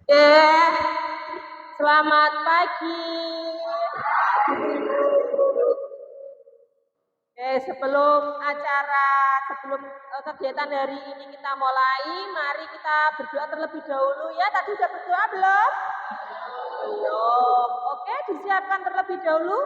Oke, selamat pagi. Sebelum kegiatan hari ini kita mulai, mari kita berdoa terlebih dahulu ya. Tadi sudah berdoa belum? Belum. Oke, disiapkan terlebih dahulu.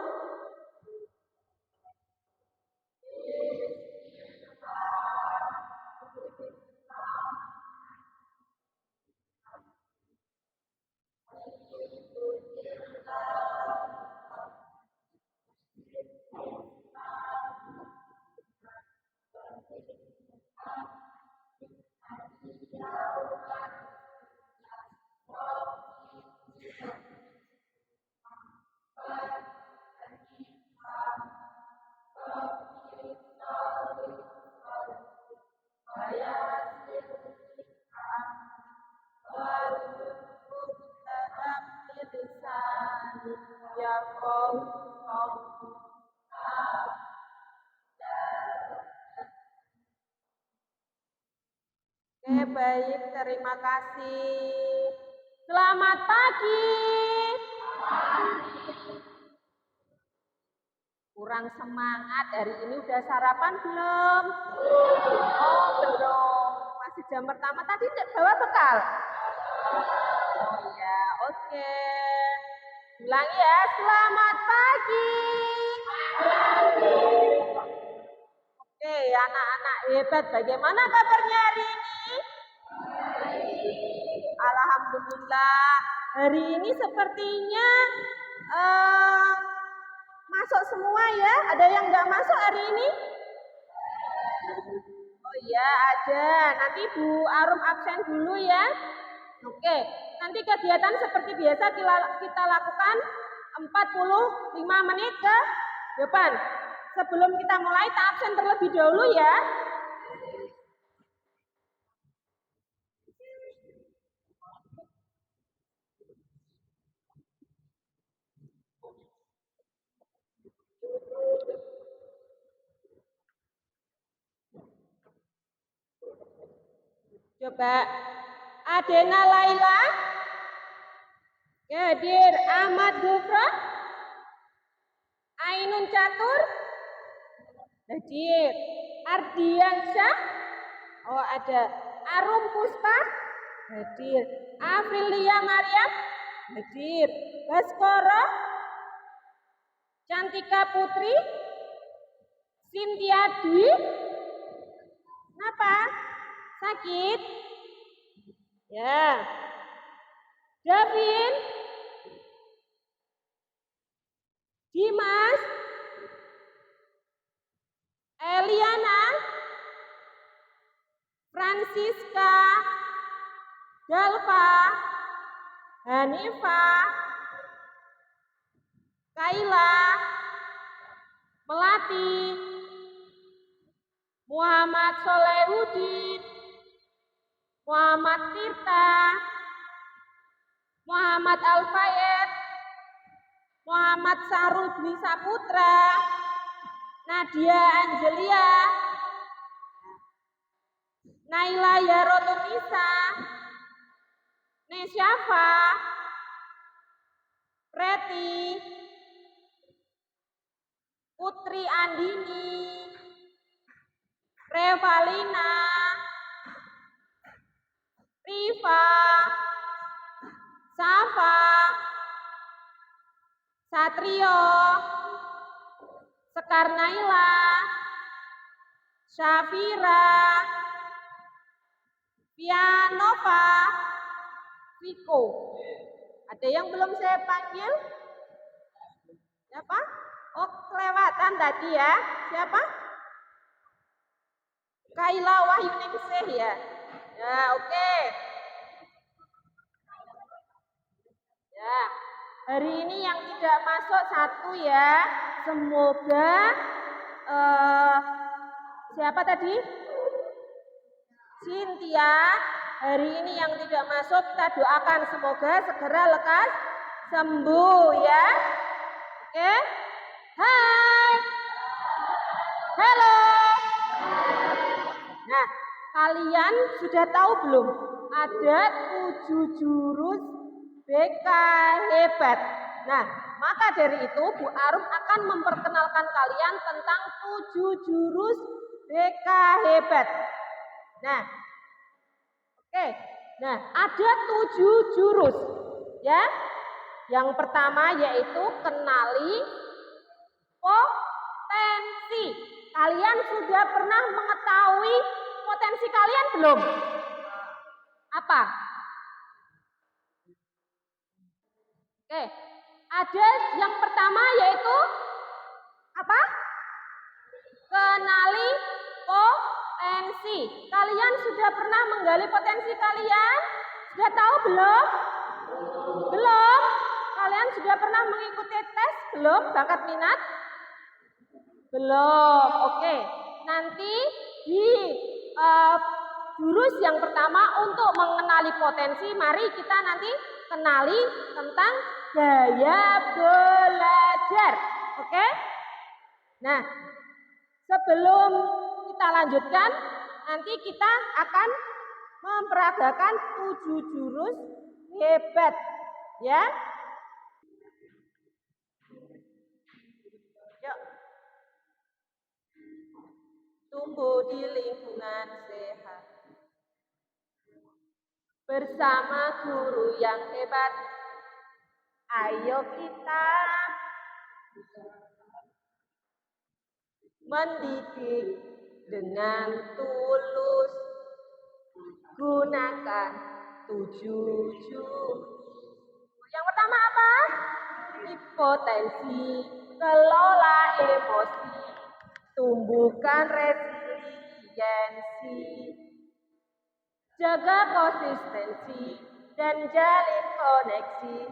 Oke, baik, terima kasih. Selamat pagi. Kurang semangat, hari ini udah sarapan belum? Oh, belum. Masih jam pertama, tadi bawa bekal? Oh iya, oke. Ulang ya, selamat pagi. Oke, anak-anak hebat. Bagaimana kabarnya hari ini? Alhamdulillah. Hari ini sepertinya masuk semua ya. Ada yang nggak masuk hari ini? Oh iya, ada. Nanti Bu Arum absen dulu ya. Oke, nanti kegiatan seperti biasa kita lakukan 45 menit ke depan. Sebelum kita mulai, kita absen terlebih dahulu ya. Coba Adena Laila, hadir. Ahmad Gufro, Ainun Catur, hadir. Ardiansyah, oh ada. Arum Puspa, hadir. Afrilia Mariam, hadir. Baskoro, Cantika Putri, Cynthia Dwi, kenapa? Sakit? Ya. Davin, Dimas, Eliana, Francisca, Dalva, Hanifa, Kaila, Melati, Muhammad Solehudin, Muhammad Tirta, Muhammad Al-Fayed, Muhammad Sarudwi Saputra, Nadia Angelia, Naila Yarotunisa, Nesyafa, Preti, Putri Andini, Revalina, Riva, Safa, Satrio, Sekarnaila, Syafira, Pianova, Viko. Ada yang belum saya panggil? Siapa? Oh, kelewatan tadi ya. Siapa? Kaila Wahyuningsih ya. Ya, oke. Ya, hari ini yang tidak masuk satu ya. Semoga siapa tadi? Cynthia. Hari ini yang tidak masuk kita doakan semoga segera lekas sembuh ya. Oke? Hai. Halo. Nah, kalian sudah tahu belum ada 7 jurus BK hebat. Nah, maka dari itu Bu Arum akan memperkenalkan kalian tentang 7 jurus BK hebat. Nah, oke. Nah, ada 7 jurus ya. Yang pertama yaitu kenali potensi. Kalian sudah pernah mengetahui potensi kalian belum? Apa? Oke. Ada yang pertama yaitu apa? Kenali potensi. Kalian sudah pernah menggali potensi kalian? Sudah tahu belum? Belum? Kalian sudah pernah mengikuti tes belum? Bakat minat? Belum. Oke. Nanti di jurus yang pertama untuk mengenali potensi, mari kita nanti kenali tentang gaya belajar. Oke? Nah, sebelum kita lanjutkan, nanti kita akan memperagakan 7 jurus hebat, ya. Yuk. Tumbuh di lingkungan sehat. Bersama guru yang hebat. Ayo kita mendidik dengan tulus. Gunakan 7 jurus. Yang pertama apa? Potensi, kelola emosi, tumbuhkan resiliensi, jaga konsistensi dan jalin koneksi,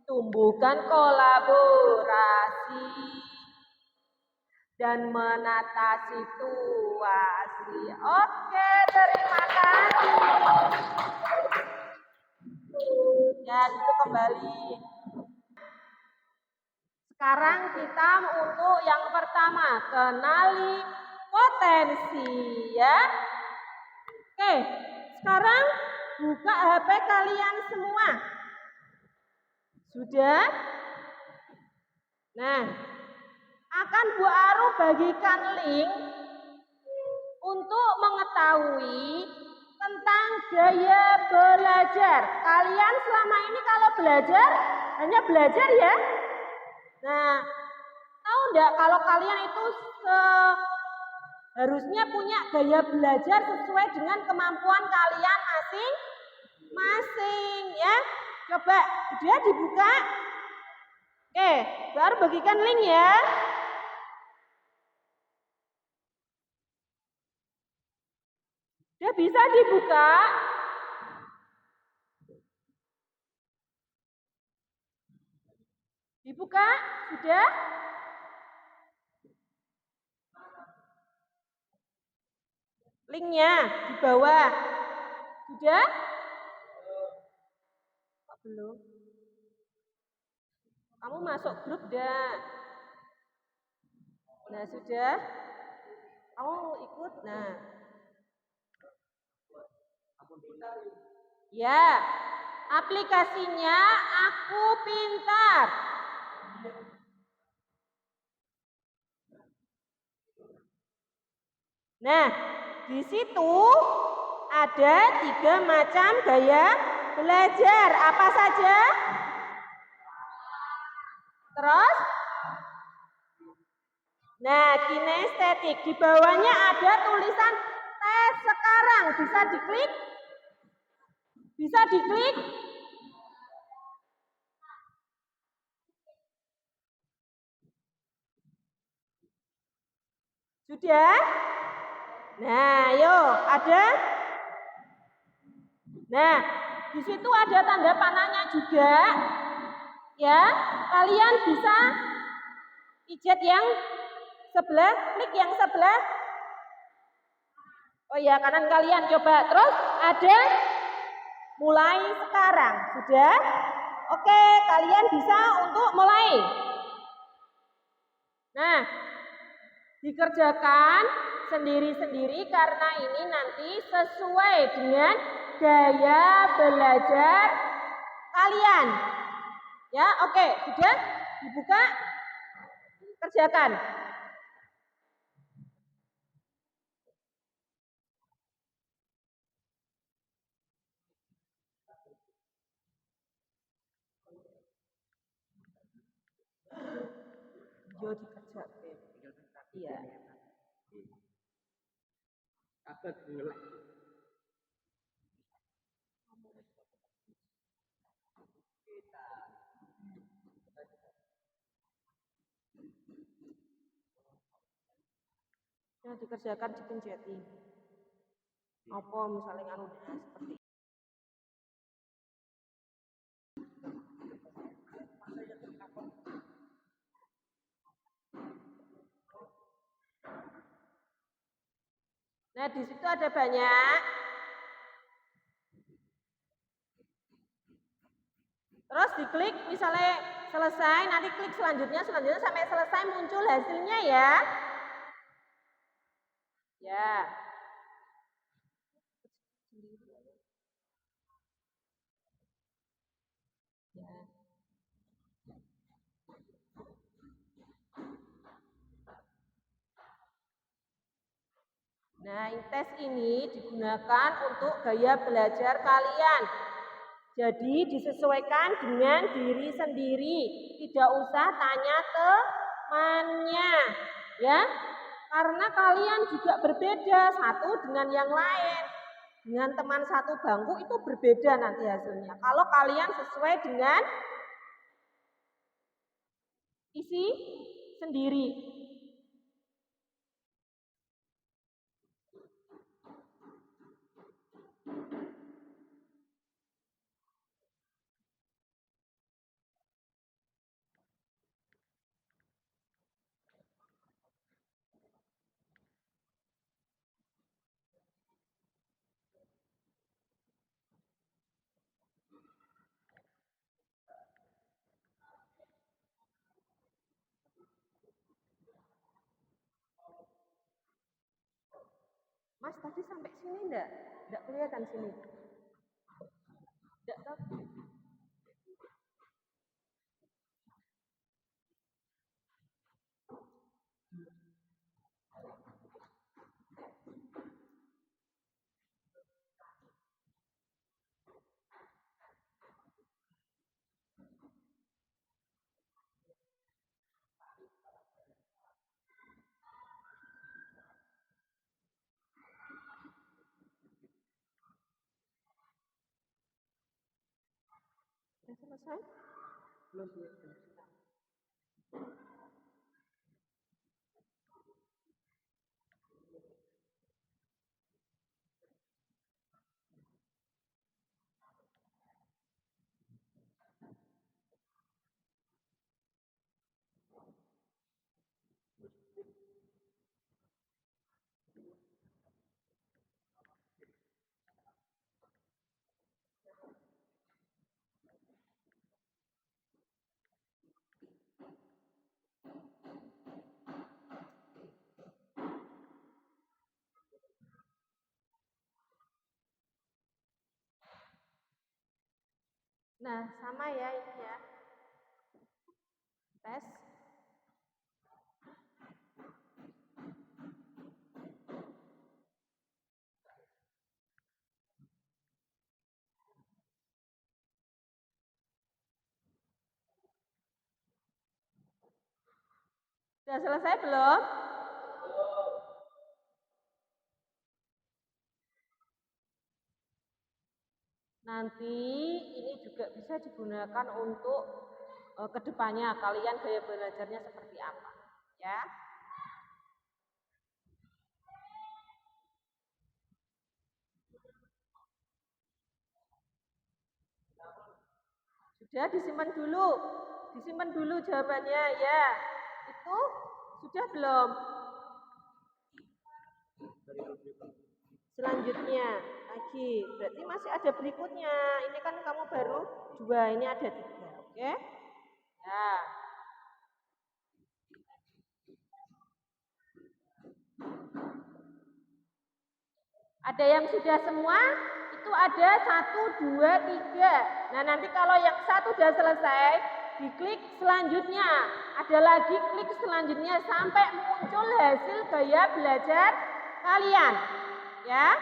tumbuhkan kolaborasi dan menata situasi. Oke, terima kasih. Ya, itu kembali. Sekarang kita untuk yang pertama, kenali potensi ya. Oke, sekarang buka HP kalian semua. Sudah? Nah, akan Bu Aru bagikan link untuk mengetahui tentang gaya belajar. Kalian selama ini kalau belajar, hanya belajar ya. Nah, tahu enggak kalau kalian itu harusnya punya gaya belajar sesuai dengan kemampuan kalian masing-masing ya. Coba dia dibuka. Oke, baru bagikan link ya. Dia bisa dibuka. Dibuka, sudah? Linknya di bawah. Sudah? Kok belum? Kamu masuk grup dah. Nah, sudah? Kamu ikut? Nah. Ya, aplikasinya Aku Pintar. Nah, di situ ada 3 macam gaya belajar. Apa saja? Terus? Nah, kinestetik. Di bawahnya ada tulisan tes sekarang. Bisa diklik? Bisa diklik? Sudah? Nah, yuk, ada? Nah, di situ ada tanda panahnya juga. Ya, kalian bisa pijat yang sebelah, klik yang sebelah. Oh iya, kanan kalian coba. Terus ada mulai sekarang. Sudah? Oke, kalian bisa untuk mulai. Nah, dikerjakan sendiri-sendiri karena ini nanti sesuai dengan gaya belajar kalian. Ya, oke, sudah dibuka, kerjakan. Yo dikerjakan. Iya. Apa gula? Ya, dikerjakan dipenceti. Apa misalnya kan udah seperti Nah, di situ ada banyak. Terus diklik misalnya selesai, nanti klik selanjutnya sampai selesai muncul hasilnya ya. Ya. Nah, tes ini digunakan untuk gaya belajar kalian. Jadi disesuaikan dengan diri sendiri, tidak usah tanya temannya, ya. Karena kalian juga berbeda satu dengan yang lain. Dengan teman satu bangku itu berbeda nanti hasilnya. Kalau kalian sesuai dengan isi sendiri. Mas tadi sampai sini enggak? Enggak kelihatan sini. Enggak tahu. Sudah selesai? Belum. Nah, sama ya ini ya. Tes. Sudah selesai belum? Nanti ini juga bisa digunakan untuk kedepannya kalian gaya belajarnya seperti apa, ya? Sudah disimpan dulu jawabannya ya. Itu sudah belum? Selanjutnya lagi, berarti masih ada berikutnya. Ini kan kamu baru 2, ini ada 3, oke? Ya. Ada yang sudah semua? Itu itu ada 1, 2, 3. Nah, nanti kalau yang satu sudah selesai, diklik selanjutnya. Ada lagi klik selanjutnya sampai muncul hasil gaya belajar kalian. Ya.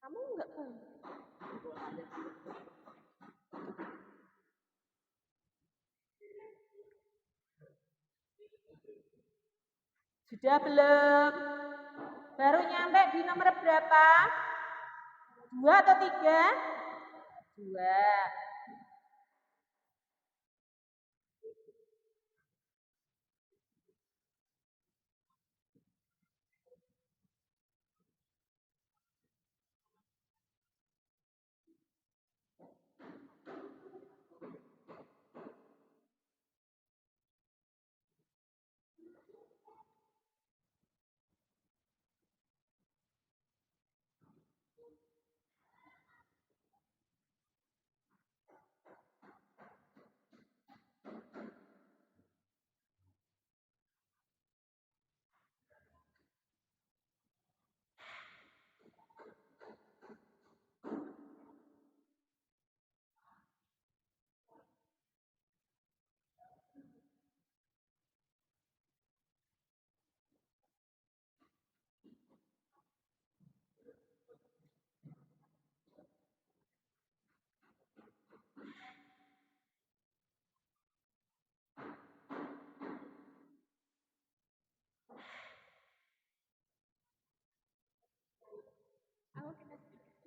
Kamu enggak kan? Sudah belum? Baru nyampe di nomor berapa? 2 atau 3? 2.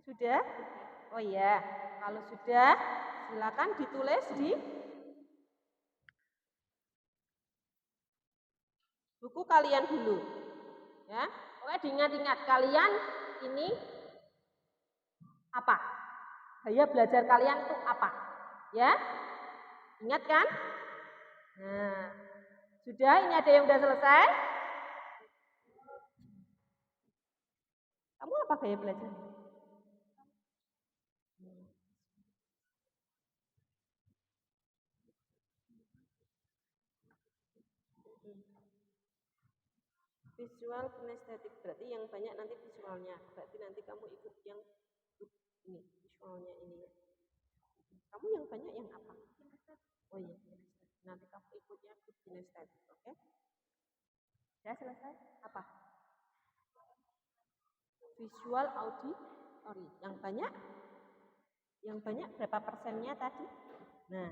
Sudah? Oh iya, kalau sudah silakan ditulis di buku kalian dulu. Ya, pokoknya diingat-ingat kalian ini apa? Gaya belajar kalian itu apa? Ya? Ingat kan? Nah, sudah ini ada yang sudah selesai? Kamu apa gaya belajar? Visual kinestetik, berarti yang banyak nanti visualnya. Berarti nanti kamu ikut yang ini, visualnya ini ya. Kamu yang banyak yang apa? Oh iya, nanti kamu ikutnya kinestetik, oke? Sudah selesai? Apa? Visual auditory. Yang banyak? Yang banyak berapa persennya tadi? Nah,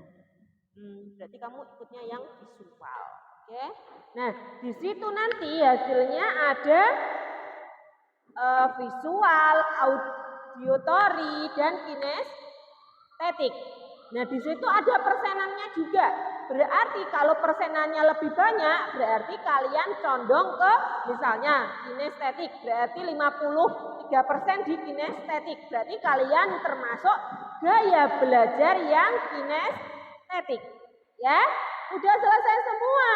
berarti kamu ikutnya yang visual. Oke. Nah, di situ nanti hasilnya ada visual, auditory, dan kinestetik. Nah, di situ ada persenannya juga. Berarti kalau persenannya lebih banyak, berarti kalian condong ke misalnya kinestetik. Berarti 53% di kinestetik. Berarti kalian termasuk gaya belajar yang kinestetik. Ya, udah selesai semua.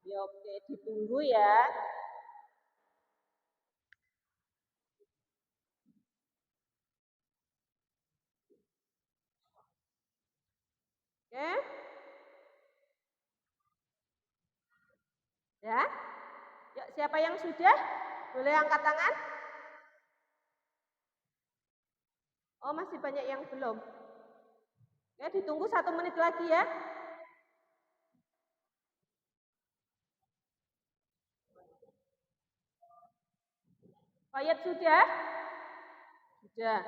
Ya, oke, ditunggu ya. Oke. Ya. Yuk, siapa yang sudah? Boleh angkat tangan? Oh, masih banyak yang belum. Ya, ditunggu 1 menit lagi ya. Fayat sudah? Sudah.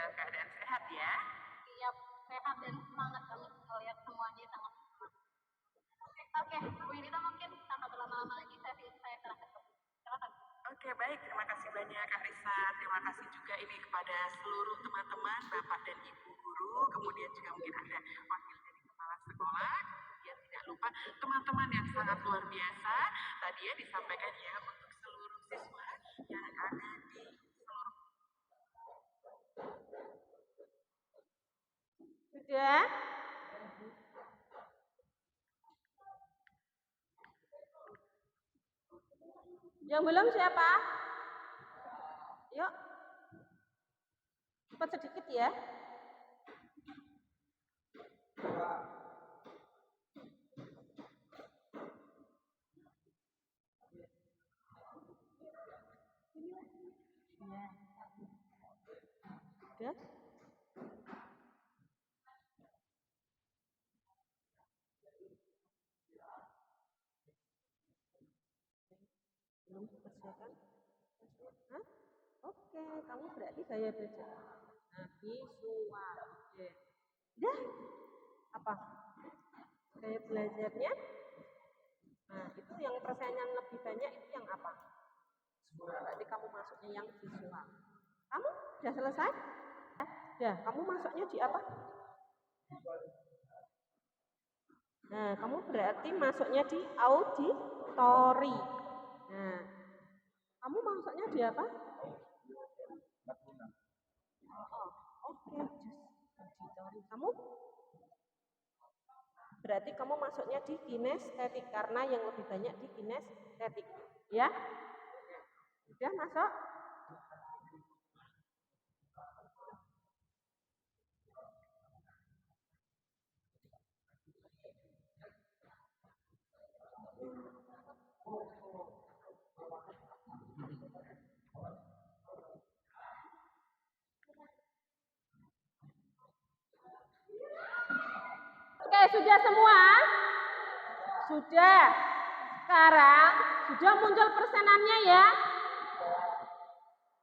dalam keadaan sehat ya. Iya, sehat dan semangat banget melihat semuanya sangat semangat. Oke, Bu Yunita mungkin tanpa berlama-lama lagi saya serahkan ke Bu. Silakan. Oke, baik. Terima kasih banyak Kak Risa. Terima kasih juga ini kepada seluruh teman-teman, Bapak dan Ibu guru, kemudian juga mungkin ada wakil dari kepala sekolah, kemudian tidak lupa teman-teman yang sangat luar biasa. Tadi ya disampaikan ya untuk seluruh siswa yang ada di seluruh. Sudah? Yang belum siapa? Yuk. Cepat sedikit ya. Sudah? Belum selesai. Hah? Oke, kamu berarti gaya belajar. Nah, visual. Oke. Udah? Apa? Gaya belajarnya? Nah, itu yang persennya lebih banyak itu yang apa? Berarti kamu masuknya yang visual. Kamu sudah selesai? Ya, kamu masuknya di apa? Nah, kamu berarti masuknya di auditori. Nah, kamu masuknya di apa? Oh, oke, auditori. Kamu? Berarti kamu masuknya di kinestetik karena yang lebih banyak di kinestetik, ya? Sudah masuk? Oke, sudah semua? Sudah. Sekarang sudah muncul persenannya ya?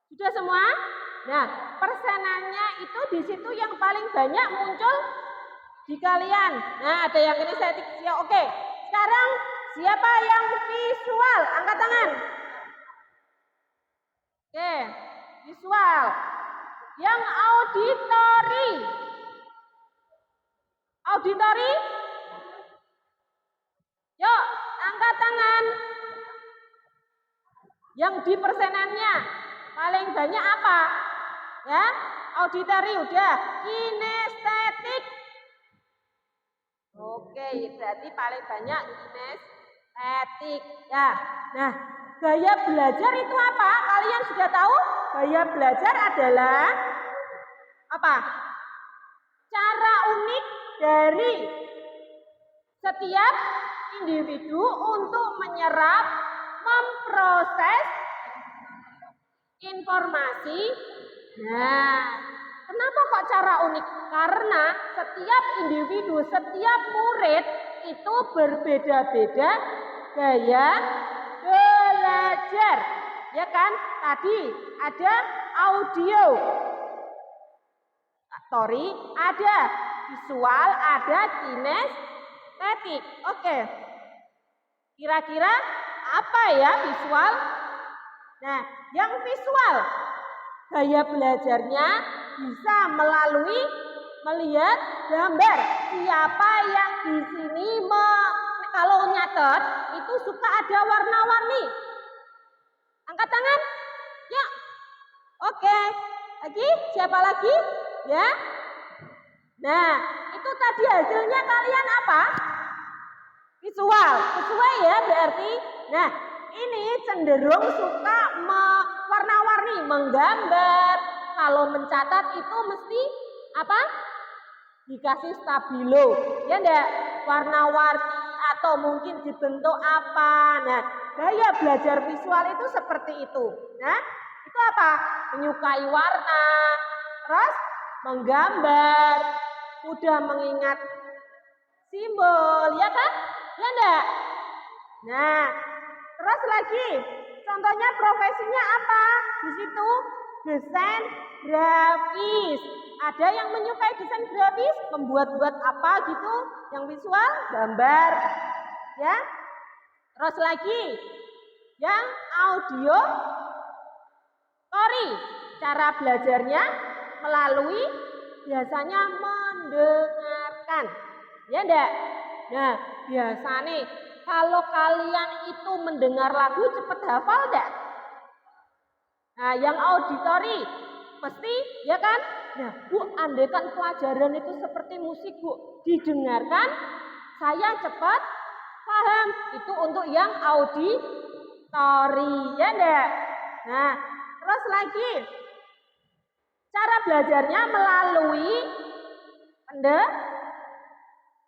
Sudah semua? Nah, persenannya itu di situ yang paling banyak muncul di kalian. Nah, ada yang ini saya ya, oke. Sekarang siapa yang visual? Angkat tangan. Oke, visual. Yang auditori. Auditori? Yuk, angkat tangan. Yang di persenannya paling banyak apa? Ya, auditori udah. Kinestetik. Oke, berarti paling banyak kinestetik. Ya. Nah, gaya belajar itu apa? Kalian sudah tahu? Gaya belajar adalah apa? Cara unik dari setiap individu untuk menyerap, memproses informasi. Nah, kenapa kok cara unik? Karena setiap individu, setiap murid itu berbeda-beda gaya belajar. Ya kan? Tadi ada audio, tori, ada visual, ada kinestetik. Oke. Kira-kira apa ya visual? Nah, yang visual gaya belajarnya bisa melalui melihat gambar. Siapa yang di sini kalau nyatet itu suka ada warna-warni? Angkat tangan. Ya. Oke. Lagi? Siapa lagi? Ya. Nah, itu tadi hasilnya kalian apa? Visual. Sesuai ya berarti. Nah, ini cenderung suka warna-warni, menggambar. Kalau mencatat itu mesti apa? Dikasih stabilo. Ya enggak? Warna-warni atau mungkin dibentuk apa. Nah, gaya belajar visual itu seperti itu. Nah, itu apa? Menyukai warna, terus menggambar, mudah mengingat simbol, ya kan? Ya enggak? Nah, terus lagi, contohnya profesinya apa? Di situ desain grafis. Ada yang menyukai desain grafis, membuat-buat apa gitu, yang visual, gambar, ya. Terus lagi, yang audio, cara belajarnya melalui biasanya mendengarkan, ya enggak? Nah, biasa nih, kalau kalian itu mendengar lagu cepat hafal enggak? Nah, yang auditori pasti, ya kan? Nah, Bu, andaikan pelajaran itu seperti musik, Bu, didengarkan, saya cepat paham. Itu untuk yang auditori, ya enggak? Nah, terus lagi, cara belajarnya melalui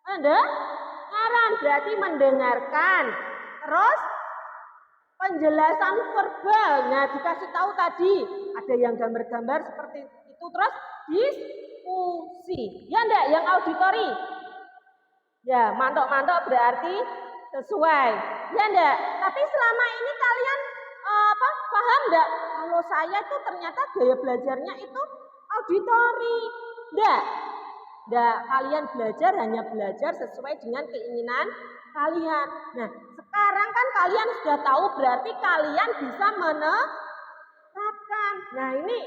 pendengaran, berarti mendengarkan. Terus penjelasan verbal. Nah, dikasih tahu tadi ada yang gambar-gambar seperti itu, terus diskusi. Ya enggak, yang auditori? Ya, mantok-mantok berarti sesuai. Ya enggak? Tapi selama ini kalian paham enggak? Kalau saya tuh ternyata gaya belajarnya itu auditori. Enggak. Enggak, kalian belajar hanya belajar sesuai dengan keinginan kalian. Nah, sekarang kan kalian sudah tahu, berarti kalian bisa menerapkan. Nah, ini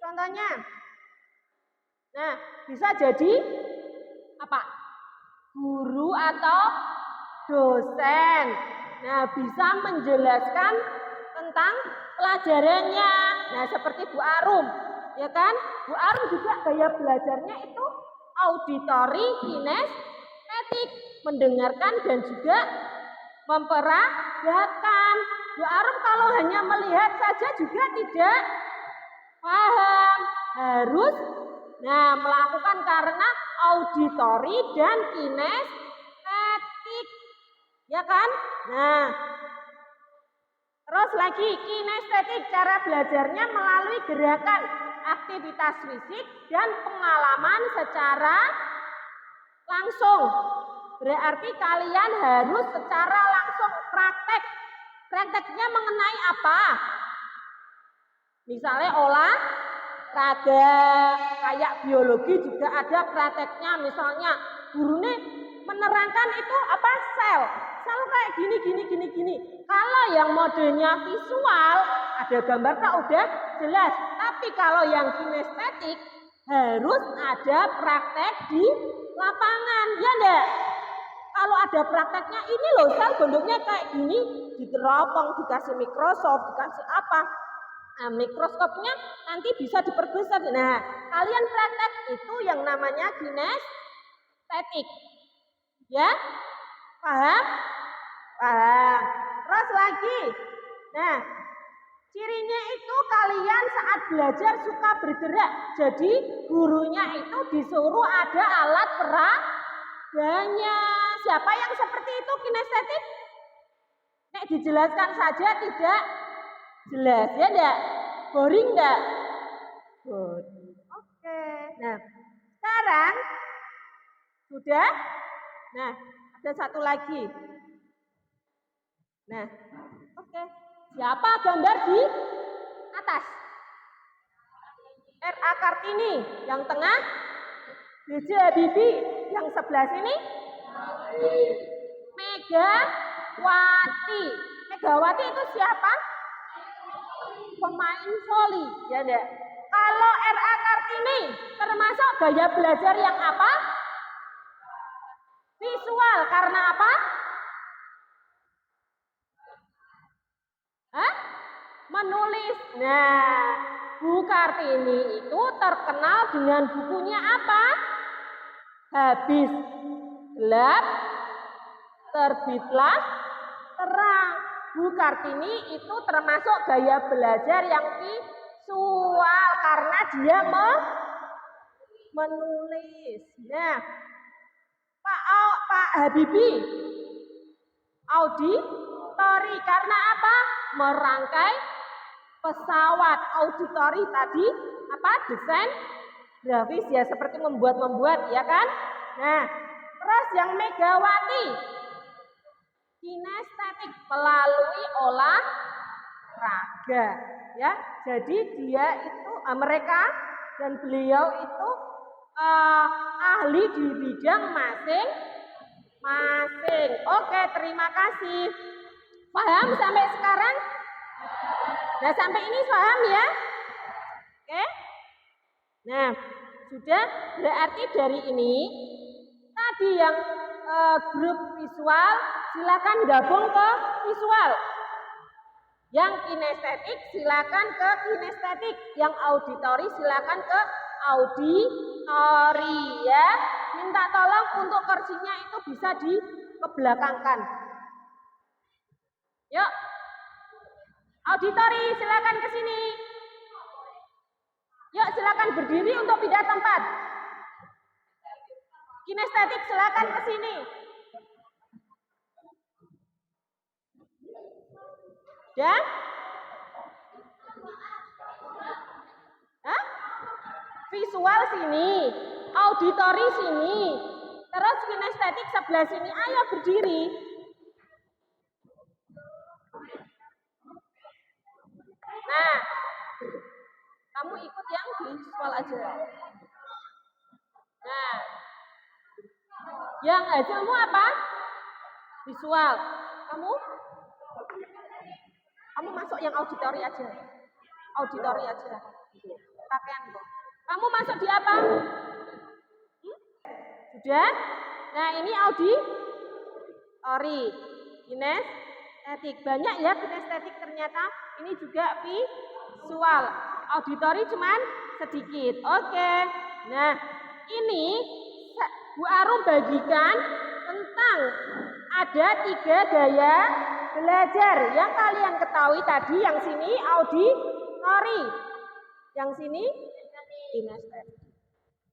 contohnya. Nah, bisa jadi apa? Guru atau dosen. Nah, bisa menjelaskan tentang pelajarannya. Nah, seperti Bu Arum, ya kan? Bu Arum juga gaya belajarnya itu auditori, kinestetik, mendengarkan dan juga memperagakan. Bu Arum kalau hanya melihat saja juga tidak paham, harus melakukan karena auditori dan kinestetik, ya kan? Nah, terus lagi kinestetik, cara belajarnya melalui gerakan, aktivitas fisik dan pengalaman secara langsung. Berarti kalian harus secara langsung praktek. Prakteknya mengenai apa? Misalnya olahraga, kayak biologi juga ada prakteknya. Misalnya gurunya menerangkan itu apa? Sel kayak gini. Kalau yang modenya visual, ada gambar tak udah jelas. Tapi kalau yang kinestetik harus ada praktek di lapangan, ya enggak? Kalau ada prakteknya, ini loh sel bentuknya kayak gini, diteropong, dikasih Microsoft, dikasih apa? Nah, mikroskopnya nanti bisa diperbesar. Nah, kalian praktek itu yang namanya kinestetik. Ya? Paham? Paham. Terus lagi. Nah, cirinya itu kalian saat belajar suka bergerak. Jadi, gurunya itu disuruh ada alat peraganya. Siapa yang seperti itu kinestetik? Nek dijelaskan saja tidak jelas, ya enggak? Boring enggak? Boring. Oke. Nah, sekarang sudah. Nah, ada satu lagi. Nah, oke. Siapa gambar di atas? R.A. Kartini. Yang tengah? B.J. Habibie. Yang sebelah sini? Megawati. Megawati itu siapa? Pemain voli, ya enggak? Kalau R.A. Kartini termasuk gaya belajar yang apa? Visual, karena apa? Menulis. Nah, Bu Kartini itu terkenal dengan bukunya apa? Habis gelap, terbitlah terang. Bu Kartini itu termasuk gaya belajar yang visual karena dia menulis. Nah, Pak Habibie auditori karena apa? Merangkai pesawat. Auditori tadi apa? Desain grafis, ya seperti membuat, ya kan? Nah, terus yang Megawati kinestetik melalui olahraga. raga, ya. Jadi dia itu mereka dan beliau itu ahli di bidang masing-masing. Oke, terima kasih. Paham sampai sekarang? Nah, sampai ini paham ya? Oke. Nah, sudah berarti dari ini tadi yang grup visual silakan gabung ke visual. Yang kinestetik silakan ke kinestetik, yang auditori silakan ke auditori ya. Minta tolong untuk kursinya itu bisa dikebelakangkan. Yuk. Auditori silakan ke sini. Yuk silakan berdiri untuk pindah tempat. Kinestetik silakan ke sini. Ya? Hah? Visual sini, auditori sini, terus kinestetik sebelah sini. Ayo berdiri. Nah, kamu ikut yang visual aja. Nah, yang hasilmu apa? Visual. Kamu masuk yang auditori aja. Auditori aja. Pakaian kok. Kamu masuk di apa? Sudah? Nah, ini auditori. Kinestetik. Banyak ya kinestetik ternyata. Ini juga visual. Auditori cuman sedikit. Oke. Nah, ini Bu Arum bagikan tentang ada 3 gaya belajar yang kalian ketahui tadi. Yang sini auditori, yang sini kinestetik.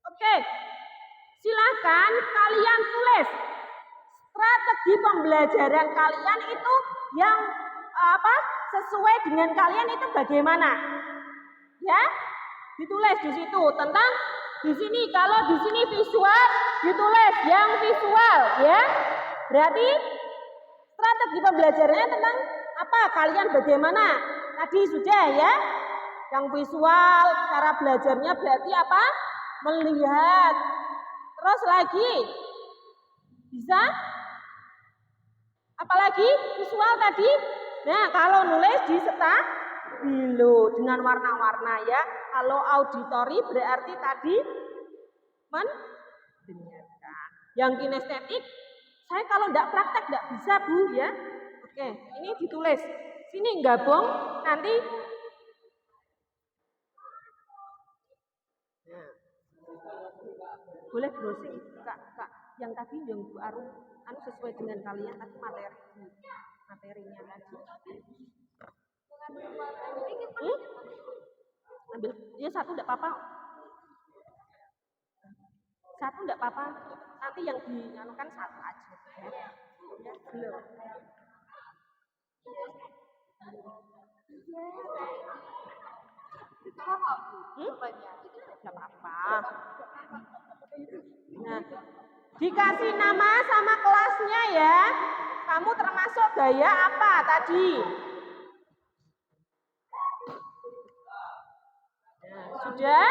Oke, silakan kalian tulis strategi pembelajaran kalian itu yang sesuai dengan kalian itu bagaimana? Ya, ditulis di situ tentang di sini. Kalau di sini visual, ditulis yang visual, ya. Berarti strategi pembelajarannya tentang apa? Kalian bagaimana? Tadi sudah ya. Yang visual, cara belajarnya berarti apa? Melihat. Terus lagi, bisa? Apalagi visual tadi? Nah, kalau nulis di stabilo dengan warna-warna ya. Kalau auditori berarti tadi mendengarkan. Yang kinestetik, saya kalau tidak praktek tidak bisa Bu ya. Oke, ini ditulis. Sini gabung nanti. Nah. Boleh browsing Kak. Yang tadi yang Bu Arum sesuai dengan kalian tadi materinya tadi. Ambil, ya satu enggak apa-apa. Satu enggak apa-apa. Nanti yang dianukan satu aja. Ya, belum. Enggak apa-apa. Nah, dikasih nama sama kelasnya ya. Kamu termasuk gaya apa tadi? Nah, sudah?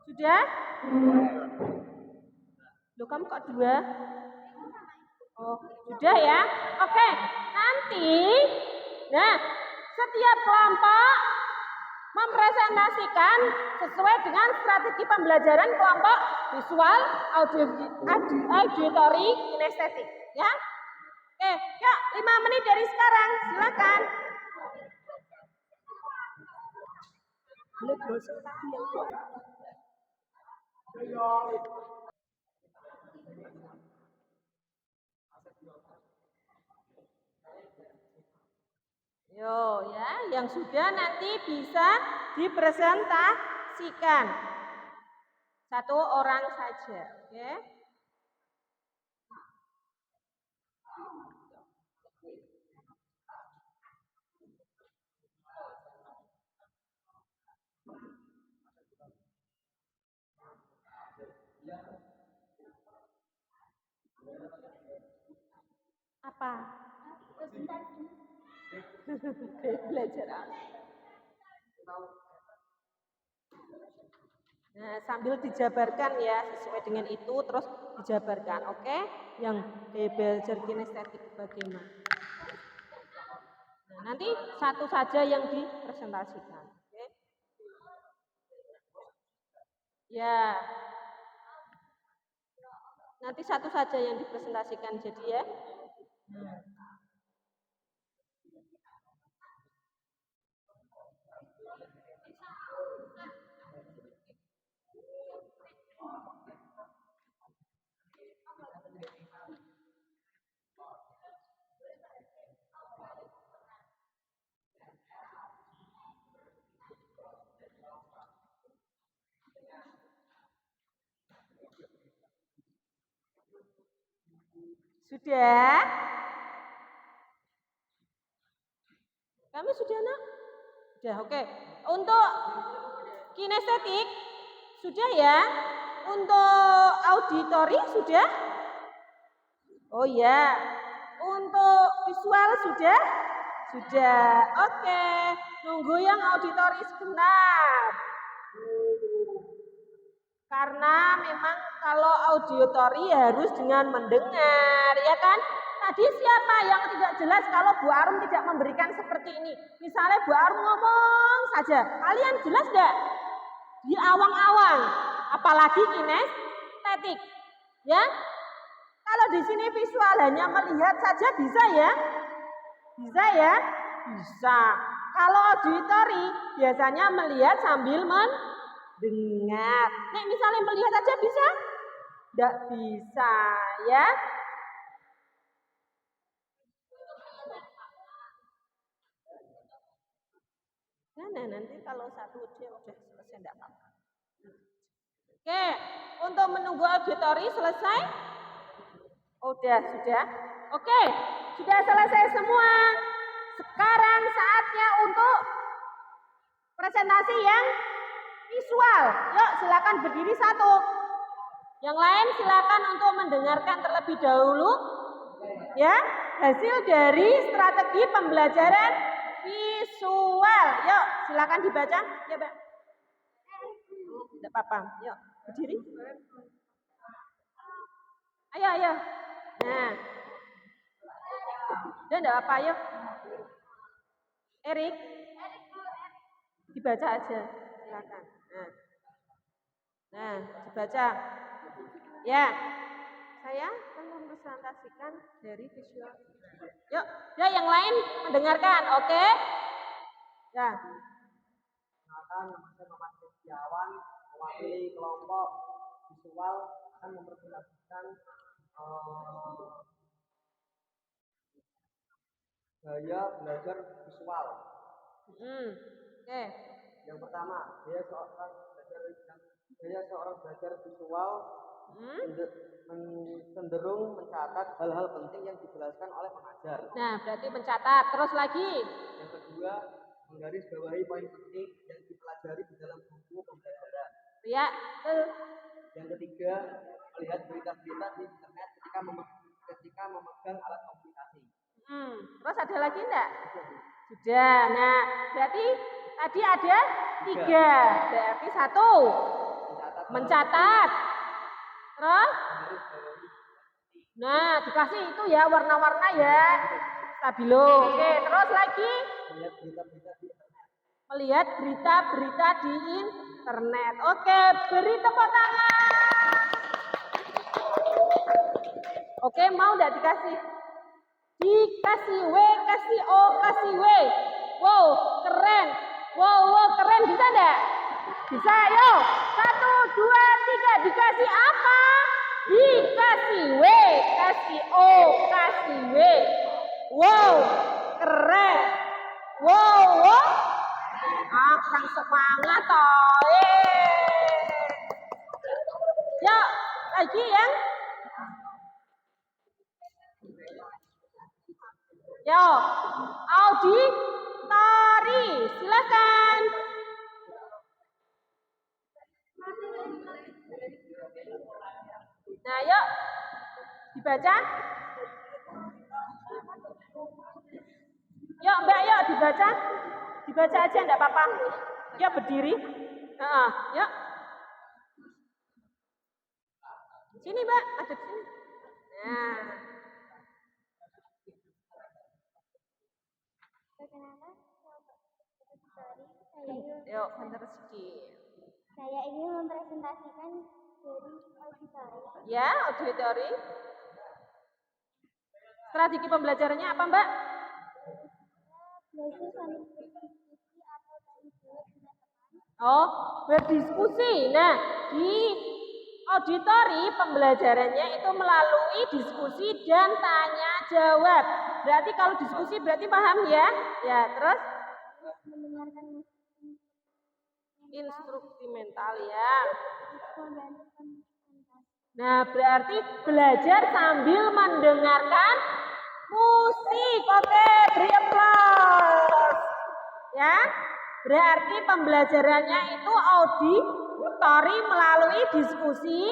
Sudah? Loh, kamu kok 2? Oh, sudah ya? Oke, nanti nah, setiap kelompok mempresentasikan sesuai dengan strategi pembelajaran kelompok visual, auditori, kinestetik, ya. Oke, yuk 5 menit dari sekarang, silakan. Boleh browsing tadi yang Yo ya, yang sudah nanti bisa dipresentasikan. 1 orang saja, oke? Apa? Belajar apa? Nah, sambil dijabarkan ya, sesuai dengan itu terus dijabarkan, oke? Yang belajar kinestetik bagaimana? Nah, nanti satu saja yang dipresentasikan, oke? Ya, nanti satu saja yang dipresentasikan jadi ya. Sudah? Kami sudah, Nak? Sudah, oke. Untuk kinestetik sudah ya? Untuk auditori sudah? Oh ya. Untuk visual sudah? Sudah. Oke. Nunggu yang auditori sebentar. Karena memang kalau auditori harus dengan mendengar, ya kan? Tadi siapa yang tidak jelas kalau Bu Arum tidak memberikan seperti ini? Misalnya Bu Arum ngomong saja, kalian jelas enggak? Di awang-awang, apalagi kinestetik, ya? Kalau di sini visual hanya melihat saja bisa ya? Bisa ya? Bisa. Kalau auditori biasanya melihat sambil mendengar. Nek misalnya melihat aja bisa? Enggak bisa ya. Nah, nanti kalau satu dia udah selesai enggak apa-apa. Oke, untuk menunggu auditori selesai? Sudah. Oke, sudah selesai semua. Sekarang saatnya untuk presentasi yang visual. Yuk, silakan berdiri satu. Yang lain silakan untuk mendengarkan terlebih dahulu. Ya, hasil dari strategi pembelajaran visual. Yuk, silakan dibaca. Ya, Mbak. Tidak apa-apa. Yuk, berdiri. Ayo. Nah. Udah enggak apa, yuk. Erik. Dibaca aja. Silakan. Nah, dibaca. Ya. Saya akan mempresentasikan dari visual. Yuk, ya yang lain mendengarkan, oke? Ya. Akan Muhammad Setiawan mewakili kelompok visual akan mempresentasikan gaya belajar visual. Oke. Yang pertama, gaya seorang belajar visual cenderung mencatat hal-hal penting yang dijelaskan oleh pengajar. Nah, berarti mencatat. Terus lagi. Yang kedua, menggarisbawahi poin penting yang dipelajari di dalam buku pembelajaran. Ya, betul. Yang ketiga, melihat berita-berita di internet ketika memegang alat komunikasi. Terus ada lagi enggak? Sudah. Nah, berarti tadi ada 3. Berarti 1. Mencatat. Terus? Nah, dikasih itu ya warna-warna ya. Stabilo. Oke, terus lagi? Melihat berita-berita di internet. Oke, beri tepuk tangan. Oke, mau enggak dikasih? Dikasih W, kasih O, kasih W. Wow, keren. Wow, keren. Bisa enggak? Bisa, yuk. 1, 2, 3. Dikasih apa? Dikasih W, kasih O, kasih W. Wow, keren. Wow. Kurang semangat toh. Yuk, lagi yang Yo, auditori, silakan. Nah, yuk dibaca. Yuk Mbak, yuk dibaca. Dibaca aja enggak apa-apa. Ya berdiri. Yuk. Sini Mbak, ada di sini. Nah. Perkenalkan, saya Yuk, bentar sedikit. Saya ingin mempresentasikan teori auditori. Ya, auditori. Strategi pembelajarannya apa, Mbak? Belajar sambil berdiskusi atau tanya jawab dengan teman. Oh, berdiskusi. Nah, di auditori pembelajarannya itu melalui diskusi dan tanya jawab. Berarti kalau diskusi berarti paham ya? Ya, terus Mendengarkan musik instrumental ya. membantu konsentrasi. Nah, berarti belajar sambil mendengarkan musik. Oke, beri applause. Ya, berarti pembelajarannya itu auditori melalui diskusi,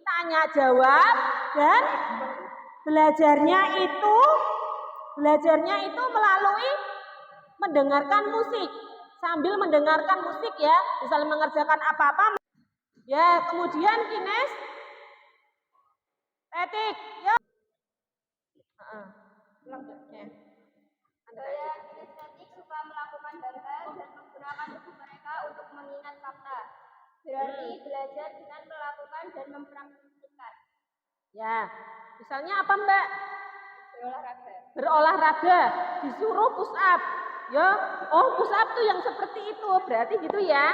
tanya jawab, dan belajarnya itu melalui mendengarkan musik. Sambil mendengarkan musik ya, misalnya mengerjakan apa-apa. Ya, kemudian kinestetik. Ya. Saya kinestetik suka melakukan hal-hal dan menggunakan tubuh mereka untuk mengingat fakta. Berarti belajar dengan melakukan dan mempraktikkan. Ya, misalnya apa Mbak? Berolahraga. Berolahraga, disuruh push up. Ya, oh push up tuh yang seperti itu, berarti gitu ya.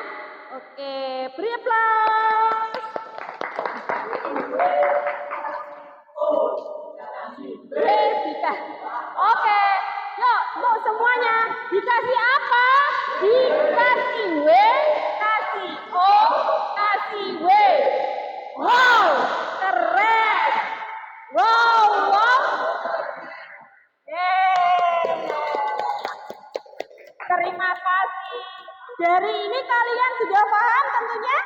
Oke, beri applause. Oke, yuk untuk semuanya dikasih apa? Dikasih W, kasih O, kasih W. Wow, keren. Wow. Terima kasih. Dari ini kalian sudah paham tentunya?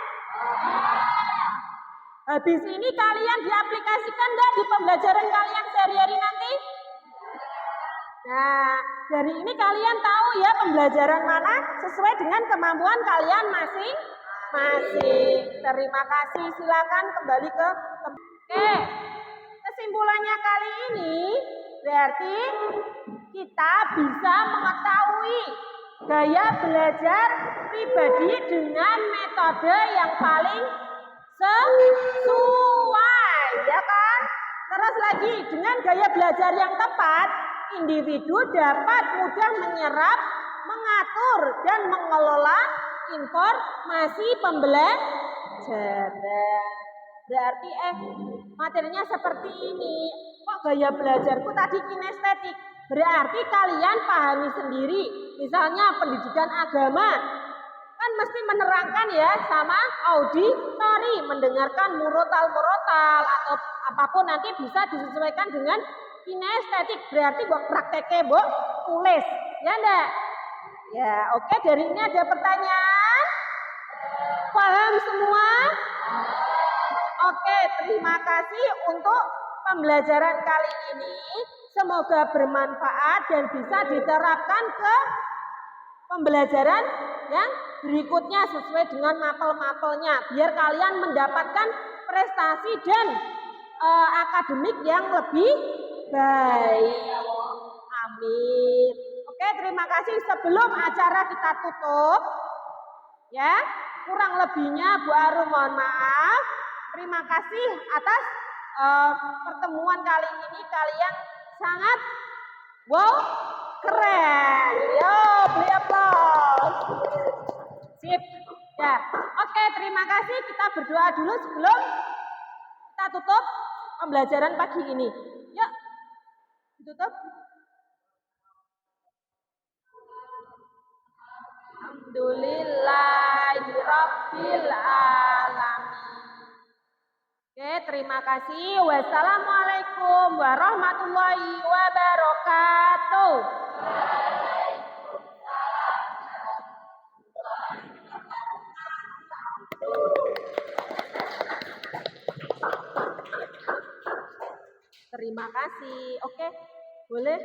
Habis ini kalian diaplikasikan nggak di pembelajaran kalian sehari-hari nanti? Nah, dari ini kalian tahu ya pembelajaran mana sesuai dengan kemampuan kalian masing-masing. Terima kasih. Silakan kembali ke Oke. Kesimpulannya kali ini berarti kita bisa mengetahui gaya belajar pribadi dengan metode yang paling sesuai, ya kan? Terus lagi, dengan gaya belajar yang tepat, individu dapat mudah menyerap, mengatur, dan mengelola informasi pembelajaran. Berarti materinya seperti ini. Kok gaya belajarku tadi kinestetik? Berarti kalian pahami sendiri. Misalnya pendidikan agama kan mesti menerangkan ya sama auditori, mendengarkan murotal atau apapun nanti bisa disesuaikan dengan kinestetik. Berarti buat prakteknya tulis, ya enggak? Ya, oke, dari ini ada pertanyaan? Paham semua? Oke, terima kasih untuk pembelajaran kali ini. Semoga bermanfaat dan bisa diterapkan ke pembelajaran yang berikutnya sesuai dengan mapel-mapelnya. Biar kalian mendapatkan prestasi dan akademik yang lebih baik. Amin. Oke, terima kasih. Sebelum acara kita tutup, ya, kurang lebihnya Bu Arum mohon maaf. Terima kasih atas pertemuan kali ini. Kalian sangat keren. Yo, beri aplaus. Sip. Ya. Oke, terima kasih. Kita berdoa dulu sebelum kita tutup pembelajaran pagi ini. Yuk. Tutup. Alhamdulillahirabbil alamin. Oke, terima kasih. Wassalamualaikum warahmatullahi wabarakatuh. Terima kasih. Oke, boleh.